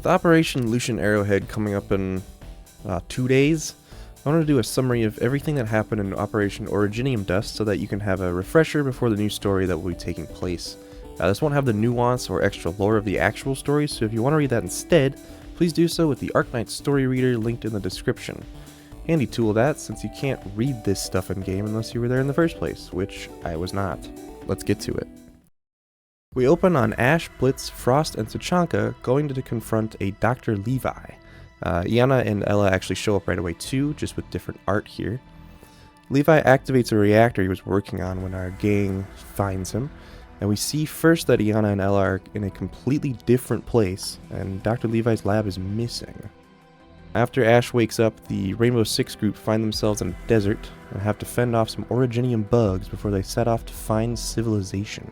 With Operation Lucent Arrowhead coming up in 2 days, I wanted to do a summary of everything that happened in Operation Originium Dust so that you can have a refresher before the new story that will be taking place. This won't have the nuance or extra lore of the actual story, so if you want to read that instead, please do so with the Arknights story reader linked in the description. Handy tool that, since you can't read this stuff in-game unless you were there in the first place, which I was not. Let's get to it. We open on Ash, Blitz, Frost, and Tuchanka going to confront a Dr. Levi. Iana and Ella actually show up right away too, just with different art here. Levi activates a reactor he was working on when our gang finds him, and we see first that Iana and Ella are in a completely different place, and Dr. Levi's lab is missing. After Ash wakes up, the Rainbow Six group find themselves in a desert and have to fend off some Originium bugs before they set off to find civilization.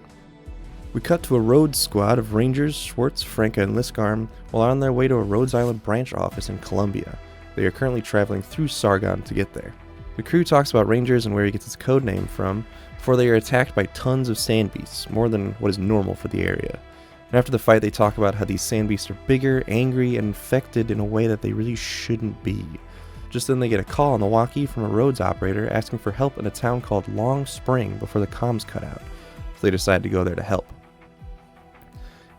We cut to a Rhodes squad of Rangers, Schwartz, Franca, and Liskarm while on their way to a Rhodes Island branch office in Columbia. They are currently traveling through Sargon to get there. The crew talks about Rangers and where he gets his code name from before they are attacked by tons of sand beasts, more than what is normal for the area. And after the fight, they talk about how these sand beasts are bigger, angry, and infected in a way that they really shouldn't be. Just then they get a call on the walkie from a Rhodes operator asking for help in a town called Long Spring before the comms cut out, so they decide to go there to help.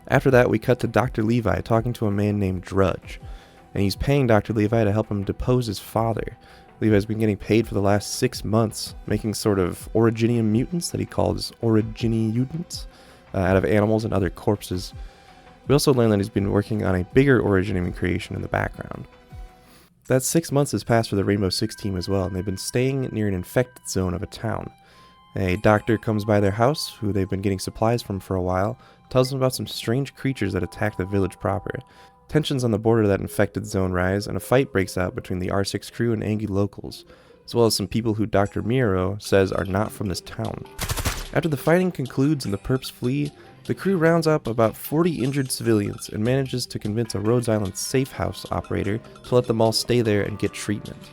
After that, we cut to Dr. Levi talking to a man named Drudge, and he's paying Dr. Levi to help him depose his father. Levi's been getting paid for the last 6 months, making sort of Originium mutants that he calls Origini-mutants, out of animals and other corpses. We also learn that he's been working on a bigger Originium creation in the background. That 6 months has passed for the Rainbow Six team as well, and they've been staying near an infected zone of a town. A doctor comes by their house, who they've been getting supplies from for a while, tells them about some strange creatures that attack the village proper. Tensions on the border of that infected zone rise, and a fight breaks out between the R6 crew and angry locals, as well as some people who Dr. Miro says are not from this town. After the fighting concludes and the perps flee, the crew rounds up about 40 injured civilians and manages to convince a Rhodes Island safe house operator to let them all stay there and get treatment.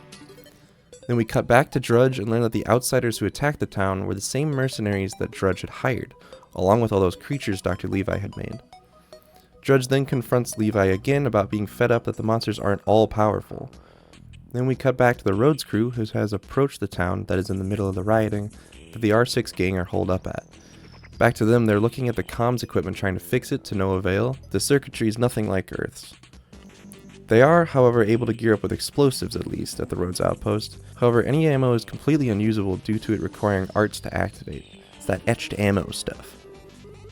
Then we cut back to Drudge and learn that the outsiders who attacked the town were the same mercenaries that Drudge had hired, along with all those creatures Dr. Levi had made. Drudge then confronts Levi again about being fed up that the monsters aren't all powerful. Then we cut back to the Rhodes crew, who has approached the town that is in the middle of the rioting that the R6 gang are holed up at. Back to them, they're looking at the comms equipment trying to fix it to no avail. The circuitry is nothing like Earth's. They are, however, able to gear up with explosives at least at the Rhodes outpost. However, any ammo is completely unusable due to it requiring arts to activate. It's that etched ammo stuff.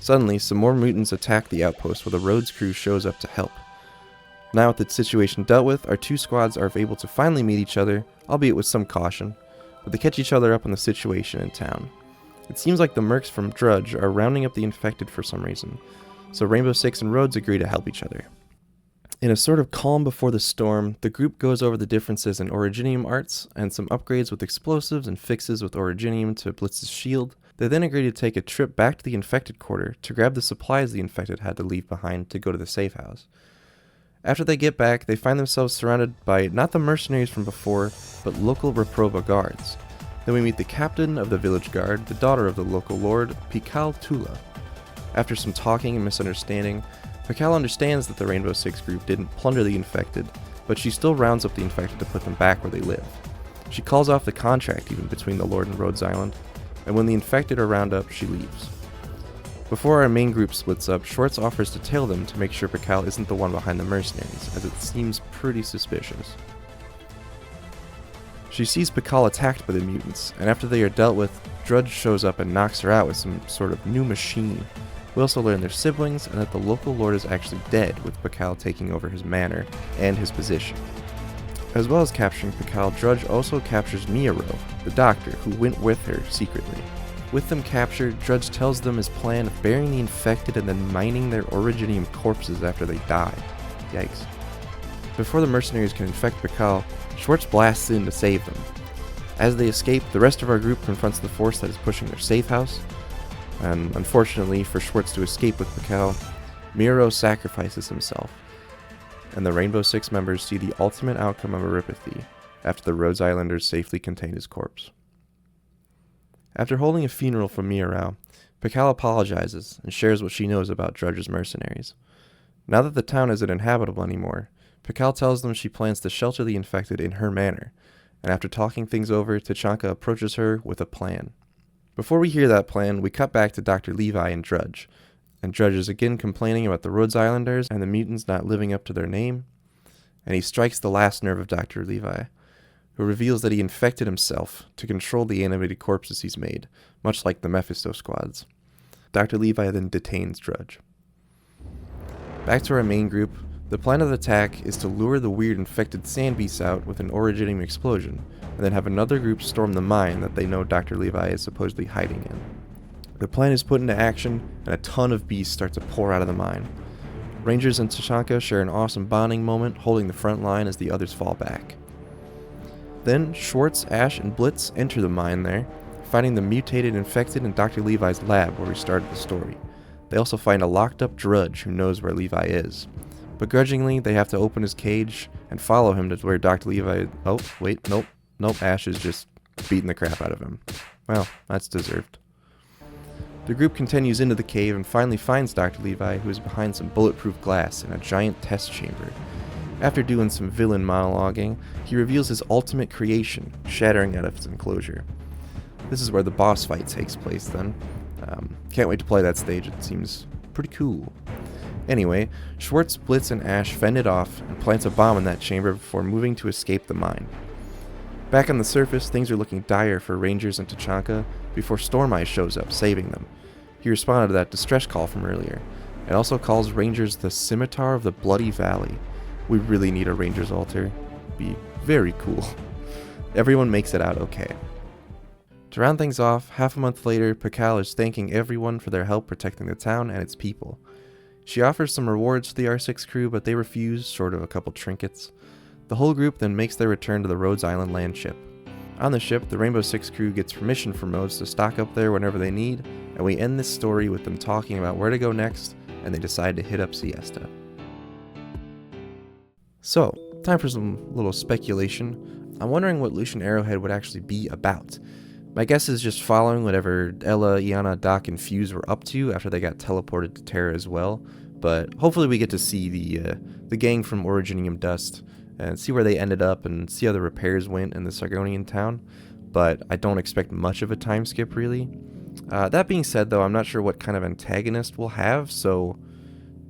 Suddenly, some more mutants attack the outpost where the Rhodes crew shows up to help. Now with the situation dealt with, our two squads are able to finally meet each other, albeit with some caution, but they catch each other up on the situation in town. It seems like the mercs from Drudge are rounding up the infected for some reason, so Rainbow Six and Rhodes agree to help each other. In a sort of calm before the storm, the group goes over the differences in Originium arts and some upgrades with explosives and fixes with Originium to Blitz's shield. They then agree to take a trip back to the infected quarter to grab the supplies the infected had to leave behind to go to the safe house. After they get back, they find themselves surrounded by not the mercenaries from before, but local Reproba guards. Then we meet the captain of the village guard, the daughter of the local lord, Pikal Tula. After some talking and misunderstanding, Pikal understands that the Rainbow Six group didn't plunder the infected, but she still rounds up the infected to put them back where they live. She calls off the contract even between the Lord and Rhodes Island, and when the infected are rounded up, she leaves. Before our main group splits up, Schwartz offers to tail them to make sure Pikal isn't the one behind the mercenaries, as it seems pretty suspicious. She sees Pikal attacked by the mutants, and after they are dealt with, Drudge shows up and knocks her out with some sort of new machine. We also learn they're siblings and that the local lord is actually dead, with Pikal taking over his manor and his position. As well as capturing Pikal, Drudge also captures Miro, the doctor, who went with her secretly. With them captured, Drudge tells them his plan of burying the infected and then mining their Originium corpses after they die. Yikes. Before the mercenaries can infect Pikal, Schwartz blasts in to save them. As they escape, the rest of our group confronts the force that is pushing their safe house, and unfortunately for Schwartz to escape with Pikal, Miro sacrifices himself, and the Rainbow Six members see the ultimate outcome of Aripathy after the Rhodes Islanders safely contain his corpse. After holding a funeral for Miro, Pikal apologizes and shares what she knows about Drudge's mercenaries. Now that the town isn't inhabitable anymore, Pikal tells them she plans to shelter the infected in her manner, and after talking things over, Tachanka approaches her with a plan. Before we hear that plan, we cut back to Dr. Levi and Drudge is again complaining about the Rhodes Islanders and the mutants not living up to their name, and he strikes the last nerve of Dr. Levi, who reveals that he infected himself to control the animated corpses he's made, much like the Mephisto squads. Dr. Levi then detains Drudge. Back to our main group, the plan of the attack is to lure the weird infected sand beasts out with an originium explosion, and then have another group storm the mine that they know Dr. Levi is supposedly hiding in. The plan is put into action, and a ton of beasts start to pour out of the mine. Rangers and Tachanka share an awesome bonding moment, holding the front line as the others fall back. Then, Schwartz, Ash, and Blitz enter the mine there, finding the mutated infected in Dr. Levi's lab where we started the story. They also find a locked-up Drudge who knows where Levi is. Begrudgingly, they have to open his cage and follow him to where Dr. Levi... Oh, wait, nope, Ash is just beating the crap out of him. Well, that's deserved. The group continues into the cave and finally finds Dr. Levi, who is behind some bulletproof glass in a giant test chamber. After doing some villain monologuing, he reveals his ultimate creation, shattering out of its enclosure. This is where the boss fight takes place then. Can't wait to play that stage, it seems pretty cool. Anyway, Schwartz, Blitz, and Ash fend it off and plants a bomb in that chamber before moving to escape the mine. Back on the surface, things are looking dire for Rangers and Tachanka before Storm Eyes shows up, saving them. He responded to that distress call from earlier, and also calls Rangers the Scimitar of the Bloody Valley. We really need a Rangers altar. Be very cool. Everyone makes it out okay. To round things off, half a month later, Pikal is thanking everyone for their help protecting the town and its people. She offers some rewards to the R6 crew, but they refuse, short of a couple trinkets. The whole group then makes their return to the Rhodes Island land ship. On the ship, the Rainbow Six crew gets permission from Rhodes to stock up there whenever they need, and we end this story with them talking about where to go next, and they decide to hit up Siesta. So, time for some little speculation. I'm wondering what Lucent Arrowhead would actually be about. My guess is just following whatever Ella, Iana, Doc, and Fuse were up to after they got teleported to Terra as well, but hopefully we get to see the gang from Originium Dust and see where they ended up and see how the repairs went in the Sargonian town, but I don't expect much of a time skip really. That being said though, I'm not sure what kind of antagonist we'll have, so,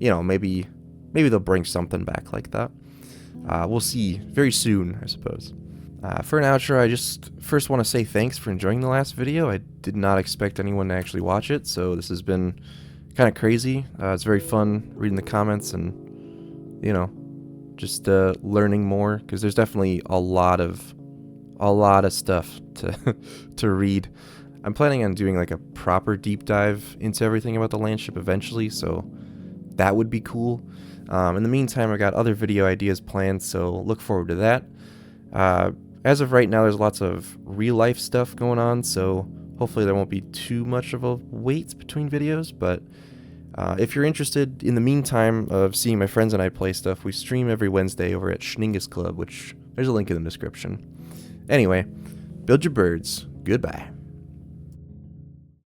you know, maybe they'll bring something back like that. We'll see very soon, I suppose. For an outro, I just first want to say thanks for enjoying the last video. I did not expect anyone to actually watch it, so this has been kind of crazy. It's very fun reading the comments and, you know, just learning more, because there's definitely a lot of stuff to read. I'm planning on doing like a proper deep dive into everything about the landship eventually, so that would be cool. In the meantime, I got other video ideas planned, so look forward to that. As of right now, there's lots of real life stuff going on, so hopefully there won't be too much of a wait between videos, but if you're interested in the meantime of seeing my friends and I play stuff, we stream every Wednesday over at Schningus Club, which there's a link in the description. Anyway, build your birds. Goodbye.